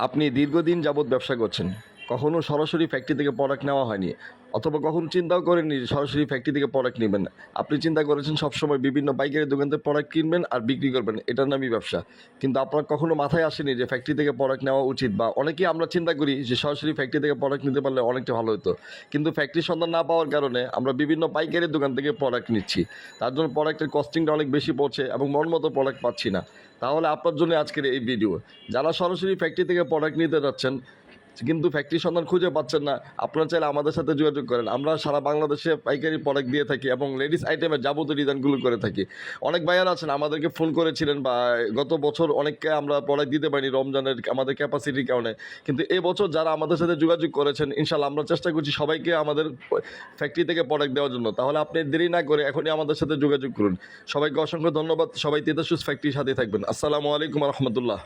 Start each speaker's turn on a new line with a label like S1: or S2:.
S1: আপনি দীর্ঘদিন যাবৎ ব্যবসা করছেন, কখনো সরাসরি ফ্যাক্টরি থেকে প্রোডাক্ট নেওয়া হয়নি, অথবা কখনো চিন্তাও করেননি যে সরাসরি ফ্যাক্টরি থেকে প্রোডাক্ট নেবেন। আপনি চিন্তা করেছেন সবসময় বিভিন্ন পাইকারি দোকান থেকে প্রোডাক্ট কিনবেন আর বিক্রি করবেন, এটার নামই ব্যবসা। কিন্তু আপনার কখনো মাথায় আসেনি যে ফ্যাক্টরি থেকে প্রোডাক্ট নেওয়া উচিত, বা অনেকেই আমরা চিন্তা করি যে সরাসরি ফ্যাক্টরি থেকে প্রোডাক্ট নিতে পারলে অনেকটা ভালো হতো। কিন্তু ফ্যাক্টরির সন্ধান না পাওয়ার কারণে আমরা বিভিন্ন পাইকারি দোকান থেকে প্রোডাক্ট নিচ্ছি, তার জন্য প্রোডাক্টের কস্টিংটা অনেক বেশি পড়ছে এবং মন মতো প্রোডাক্ট পাচ্ছি না। তাহলে আপনার জন্য আজকের এই ভিডিও। যারা সরাসরি ফ্যাক্টরি থেকে প্রোডাক্ট নিতে যাচ্ছেন কিন্তু ফ্যাক্টরি সন্ধান খুঁজে পাচ্ছেন না, আপনারা চাইলে আমাদের সাথে যোগাযোগ করেন। আমরা সারা বাংলাদেশে পাইকারি প্রোডাক্ট দিয়ে থাকি এবং লেডিস আইটেমের যাবতীয় ডিজাইনগুলো করে থাকি। অনেক ভাইয়ারা আছেন আমাদেরকে ফোন করেছিলেন, বা গত বছর অনেককে আমরা প্রোডাক্ট দিতে পারিনি রমজানের আমাদের ক্যাপাসিটির কারণে। কিন্তু এবছর যারা আমাদের সাথে যোগাযোগ করেছেন, ইনশাল্লাহ আমরা চেষ্টা করছি সবাইকে আমাদের ফ্যাক্টরি থেকে প্রোডাক্ট দেওয়ার জন্য। তাহলে আপনি দেরি না করে এখনই আমাদের সাথে যোগাযোগ করুন। সবাইকে অসংখ্য ধন্যবাদ। সবাই তেতাসুস ফ্যাক্টরির সাথে থাকবেন। আসসালামু আলাইকুম রহমতুল্লাহ।